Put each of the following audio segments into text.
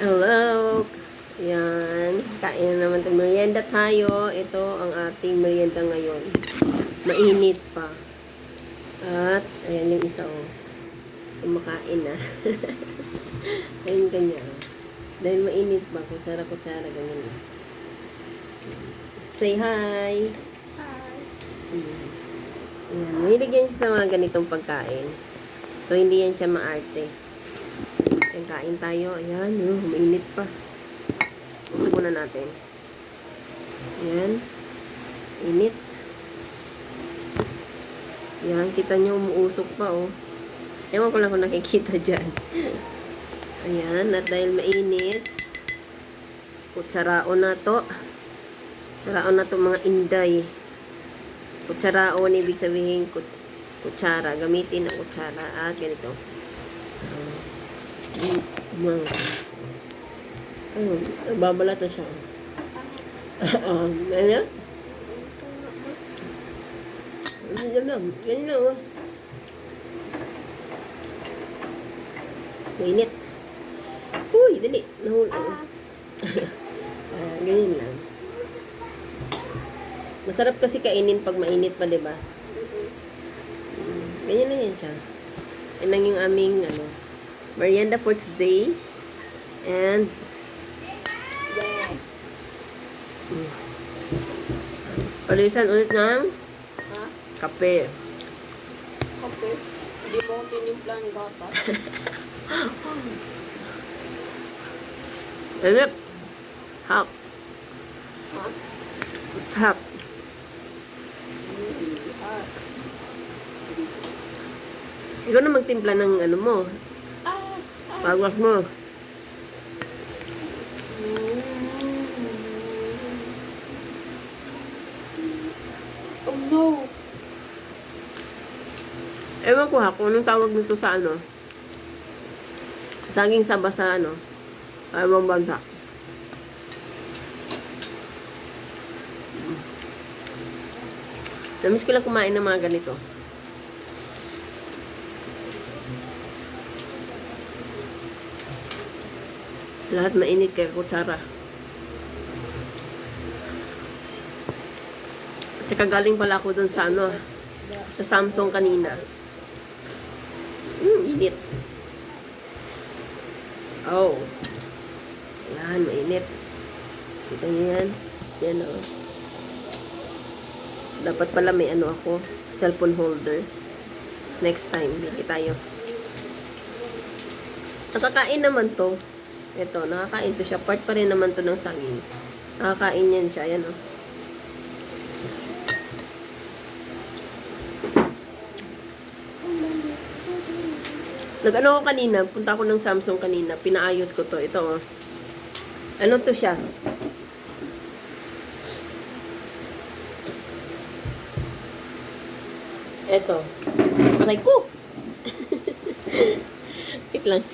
Hello! Yan. Kain na naman tayo. Merienda tayo. Ito ang ating merienda ngayon. Mainit pa. At, ayan yung isa oh. Kumakain na. Ayun kanya. Dahil mainit pa. Kutsara-kutsara. Ganyan na. Say hi! Hi. Ayan. Mahilig yan siya sa mga ganitong pagkain. So, hindi yan siya maarte. Ayan, kain tayo. Ayan, mainit pa. Usap muna natin. Ayan. Init. Ayan, kita nyo umuusok pa, oh. Ewan ko lang kung nakikita dyan. Ayan, at dahil mainit, kutsaraon na to. Kutsaraon na to mga inday. Kutsaraon, ibig sabihin kutsara. Gamitin ang kutsara. At ganito. Babalat na siya. Ganyan? Ganyan lang. Ganyan lang, oh. Mainit. Uy, dali. Nahul. Ganyan lang. Masarap kasi kainin pag mainit pa, diba? Ganyan lang yan siya. Yan lang yung aming, merienda for today. And, palusan ulit ng Ha? kape. Okay. Hindi mo tinimplan gata. Hanap. Hap. Ha? Hap. Hot. Ikaw na magtimpla ng mo. Pagwas mo. Oh no. Ewan ko ha, kung anong tawag nito sa saging saba sa ibang bansa. Namiss ko lang kumain ng mga ganito. Lahat mainit kaya kutsara. Teka, galing pala ako dun sa sa Samsung kanina. Init. Oh. Yan, mainit. Kita niyo yan? Yan o. Dapat pala may ako, cellphone holder. Next time, bili tayo. Nakakain naman to. Ito, nakakain to siya. Part pa rin naman to ng saging. Nakakain yan siya. Yan o. Nag-ano ko kanina, punta ako ng Samsung kanina, pinaayos ko to. Ito oh. Ano to siya? Ito. Aray ko! Wait lang.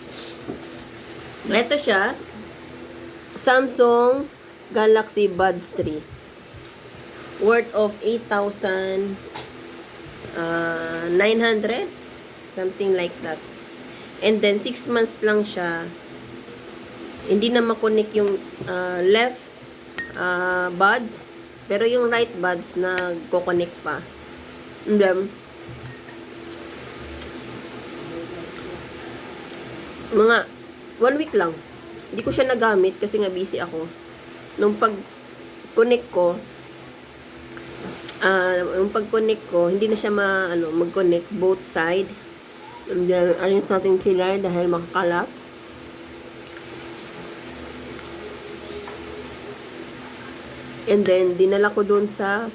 Ito siya. Samsung Galaxy Buds 3. Worth of 8,900? Something like that. And then, 6 months lang siya. Hindi na makonek yung left buds. Pero yung right buds na kukonek pa. And then, mga 1 week lang. Hindi ko siya nagamit kasi nga busy ako. Nung pag-connect ko, hindi na siya mag-connect both side. And then, ayos natin sila dahil makakalap. And then, dinala ko dun sa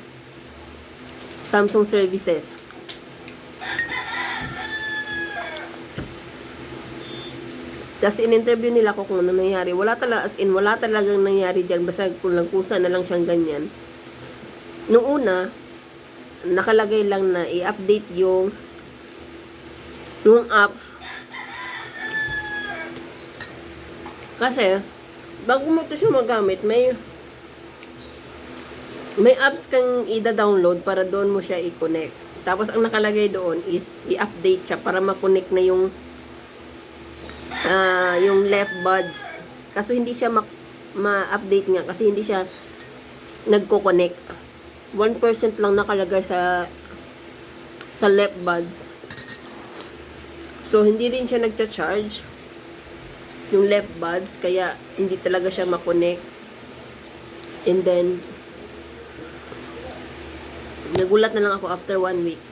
Samsung services. Tapos, in-interview nila ko kung ano nangyari. Wala talagang nangyari dyan. Basta kung lang kusa na lang siyang ganyan. Nung una, nakalagay lang na i-update yung app. Kasi, bago mo ito siya magamit, may apps kang i-download para doon mo siya i-connect. Tapos, ang nakalagay doon is i-update siya para ma-connect na yung yung left buds. Kaso hindi siya ma-update nga kasi hindi siya nagko-connect. 1% lang nakalagay sa left buds. So, hindi rin siya nagcha-charge yung left buds, kaya hindi talaga siya ma-connect. And then, nagulat na lang ako after 1 week.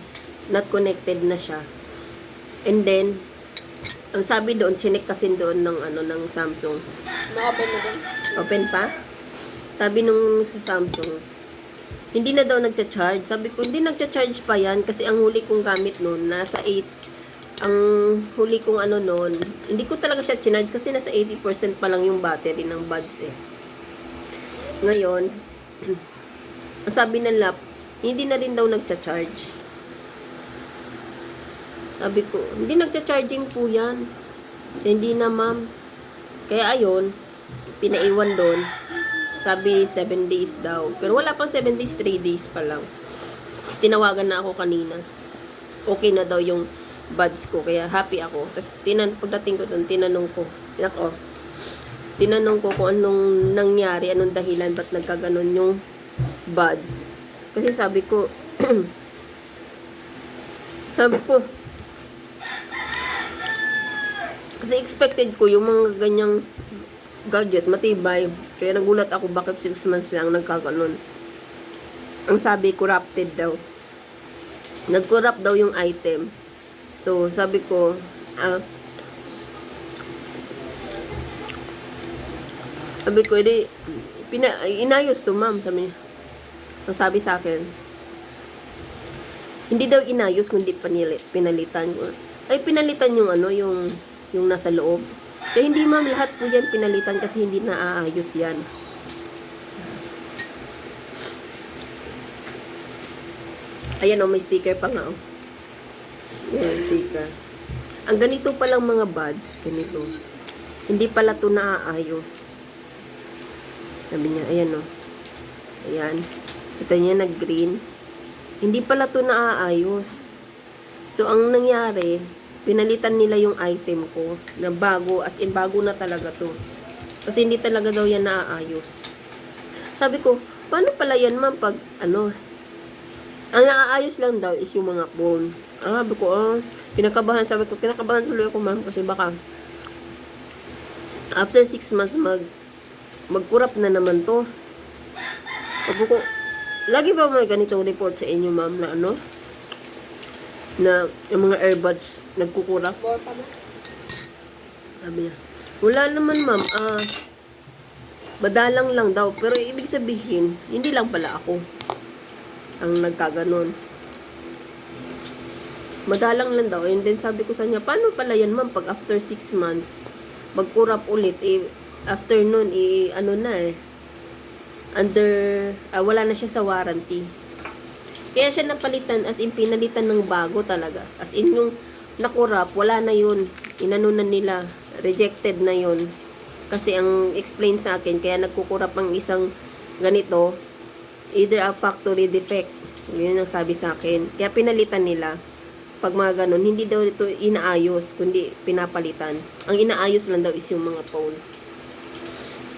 Not connected na siya. And then, ang sabi doon, chinek kasi doon ng Samsung. Na-open mo din? Open pa? Sabi nung sa Samsung, hindi na daw nagcha-charge. Sabi ko, hindi nagcha-charge pa yan kasi ang huli kong gamit noon, nasa 8. Ang huli kong noon, hindi ko talaga siya chinarge kasi nasa 80% pa lang yung battery ng buds eh. Ngayon, ang sabi ng lap, hindi na rin daw nagcha-charge. Sabi ko, hindi nagcha-charging po yan. Hindi na ma'am. Kaya ayun, pinaiwan doon. Sabi 7 days daw. Pero wala pang 7 days, 3 days pa lang. Tinawagan na ako kanina. Okay na daw yung buds ko. Kaya happy ako. Tapos pagdating ko doon, tinanong ko kung anong nangyari, anong dahilan, ba't nagkaganon yung buds. Kasi sabi ko, kasi expected ko yung mga ganyang gadget, matibay. Kaya nagulat ako bakit 6 months lang nagkaganon. Ang sabi, corrupted daw. Nag-corrupt daw yung item. So, sabi ko, edi, inayos to ma'am, ang sabi sa akin. Hindi daw inayos, kundi pinalitan. Ay, pinalitan yung yung nasa loob. Kaya hindi ma'am, lahat po yan pinalitan kasi hindi naaayos yan. Ayan may sticker pa nga Ayan, sticker. Ang ganito palang mga buds, ganito. Hindi pala to naaayos. Sabi niya, ayan Ayan. Ito niya nag-green. Hindi pala to naaayos. So, ang nangyari, pinalitan nila yung item ko na bago, as in bago na talaga to. Kasi hindi talaga daw yan naaayos. Sabi ko, paano pala yan ma'am pag ang naaayos lang daw is yung mga phone. Sabi ko, kinakabahan tuloy ako ma'am kasi baka after 6 months mag-corrupt na naman to. Sabi ko, lagi ba may ganitong report sa inyo ma'am na na yung mga earbuds nagkukurap? More pa ba? Sabi niya, wala naman ma'am, madalang lang daw. Pero ibig sabihin, hindi lang pala ako ang nagkaganon. Madalang lang daw. And then sabi ko sa niya, paano pala yan ma'am pag after 6 months magkurap ulit, after nun, wala na siya sa warranty. Kaya siya napalitan, as in pinalitan ng bago talaga. As in yung nakurap, wala na yun. Inanunan nila, rejected na yun. Kasi ang explain sa akin, kaya nagkukurap ang isang ganito, either a factory defect. Yun ang sabi sa akin. Kaya pinalitan nila. Pag mga ganun, hindi daw ito inaayos, kundi pinapalitan. Ang inaayos lang daw is yung mga phone.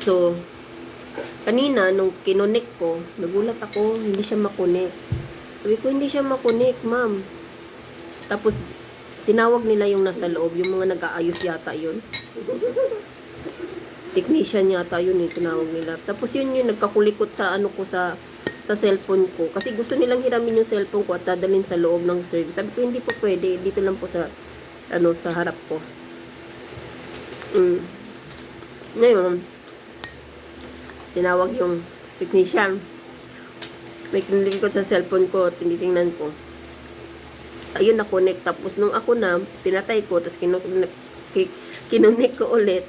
So, kanina, nung kinonek ko, nagulat ako, hindi siya makonek. Sabi ko, hindi siya makonek, ma'am. Tapos, tinawag nila yung nasa loob, yung mga nag-aayos yata yun. Technician yata yun, tinawag nila. Tapos yun nagkakulikot sa sa cellphone ko. Kasi gusto nilang hiramin yung cellphone ko at dadalhin sa loob ng service. Sabi ko, hindi po pwede. Dito lang po sa, sa harap ko. Ngayon, tinawag yung technician. May kinilikot sa cellphone ko, tinitingnan ko. Ayun, na-connect. Tapos, nung ako na, pinatay ko, tapos kinunik ko ulit.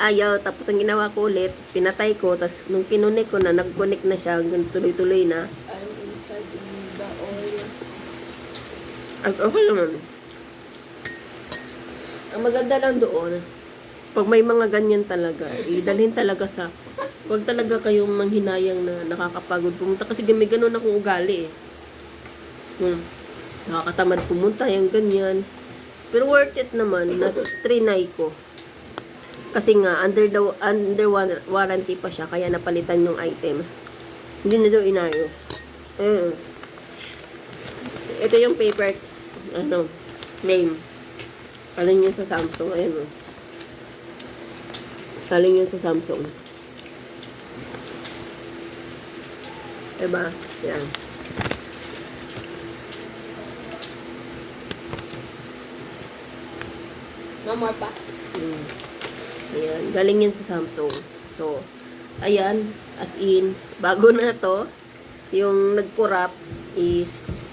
Ayaw, tapos ang ginawa ko ulit, pinatay ko, tapos nung kinunik ko na, nag-connect na siya, hanggang tuloy-tuloy na. I'm inside in the oil. Okay naman. Ang maganda lang doon, pag may mga ganyan talaga, idalhin talaga sa, huwag talaga kayong manghinayang na nakakapagod pumunta. Kasi may ganun akong ugali eh. Nakakatamad pumunta, yung ganyan. Pero worth it naman, na trinay ko. Kasi nga, warranty pa siya, kaya napalitan yung item. Hindi na daw inayos. Ayun. Ito yung paper, claim. Galing yun sa Samsung. Ayun. Galing yun sa Samsung. Diba? Yan. No more pa. Ayan. Galing yan sa Samsung. So, ayan. As in, bago na to. Yung nagkurap is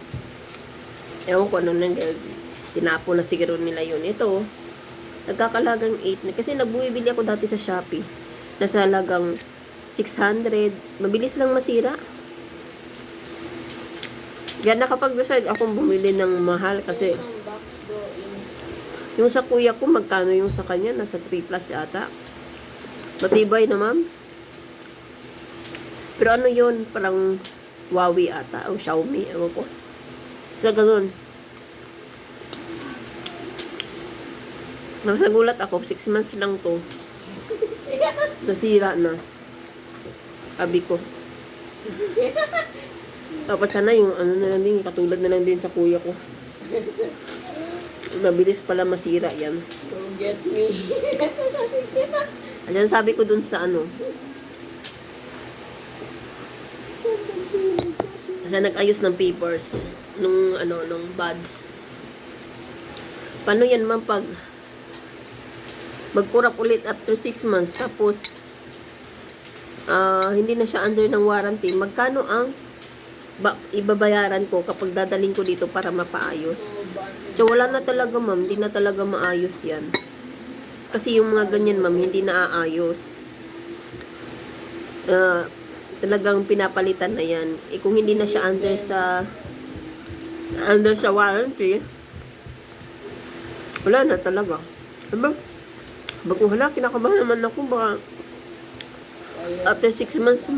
ewan ko ano nang tinapo na siguro nila yun. Ito, nagkakalagang 8 na. Kasi nagbuibili ako dati sa Shopee. Nasa halagang 600. Mabilis lang masira. Kaya nakapag-decide akong bumili ng mahal kasi Isang box do yung sa kuya ko, magkano yung sa kanya? Nasa 3 plus yata. Matibay na, ma'am. Pero ano yun? Parang Huawei ata. O Xiaomi. Ewan ko. Sa ganun. Nasagulat ako. 6 months lang to. Nasira na. Sabi ko. Dapat sana yung ano na lang din. Katulad na lang din sa kuya ko. Mabilis pala masira yan. Don't get me. Ayan, sabi ko dun sa ano. Kasi nag-ayos ng papers nung buds. Paano yan ma'am pag magkurap ulit after 6 months tapos hindi na siya under ng warranty, magkano ang ibabayaran ko kapag dadaling ko dito para mapaayos? So wala na talaga ma'am, hindi na talaga maayos yan. Kasi yung mga ganyan ma'am, hindi na aayos. Talagang pinapalitan na yan. Kung hindi na siya under sa warranty, wala na talaga. Diba? Bago hala, kinakabahan naman ako. Baka after 6 months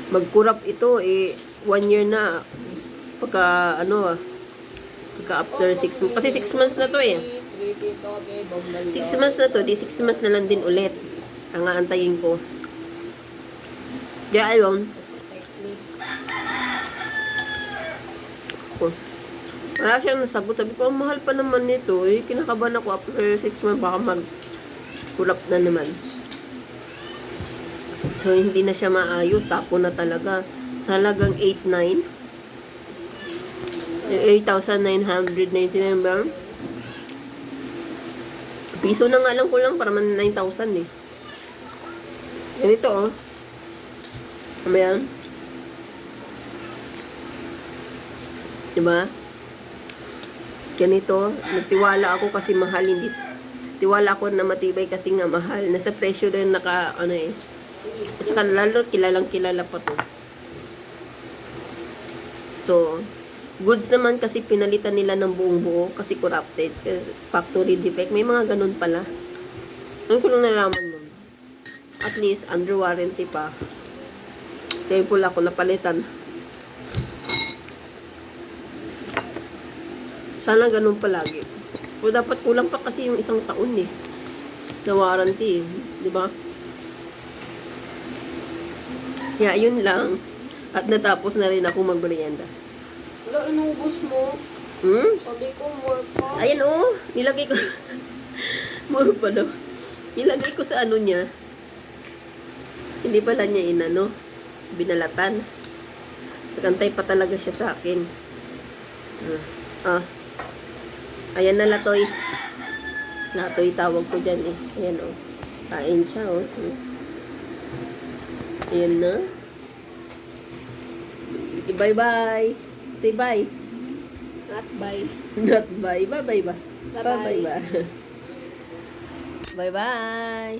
magkurap ito, 1 year na. Pagka after 6 months. Kasi 6 months na to 6 months na to, di 6 months na lang din ulit. Ang aantayin ko. Kaya ayun. Wala siyang nasagot. Sabi ko, ang mahal pa naman nito. Kinakabahan ako after 6 months. Baka magkulap na naman. So, hindi na siya maayos. Tapo na talaga. Sa halagang 8,900. 8,999 ba? Piso na nga lang ko lang para man 9,000 eh. Yan ito oh. Ano yan? Diba? Ganito. Nagtiwala ako kasi mahal. Hindi. Tiwala ako na matibay kasi nga mahal. Nasa presyo din At saka lalo kilalang kilala pa to. So, goods naman kasi pinalitan nila ng buong buo kasi corrupted. Factory defect. May mga ganun pala. Ngayon ko lang nalaman nun. At least, under warranty pa. Thankful ako napalitan. Sana ganun palagi. O dapat kulang pa kasi yung 1 taon eh. Na warranty eh. Diba? Kaya yun lang. At natapos na rin ako magmerienda. Wala, inubos mo. Sabi ko, more pa. Ayan oh. Nilagay ko. More pa daw. Nilagay ko sa ano niya. Hindi pala niya binalatan. Nagantay pa talaga siya sa akin. Ayan na Latoy. Latoy tawag ko dyan eh. Ayan oh. Kain siya oh. Ayan na. Bye-bye. Say bye. Not bye. Not bye. Bye-bye ba? Bye-bye. Bye-bye ba? Bye-bye.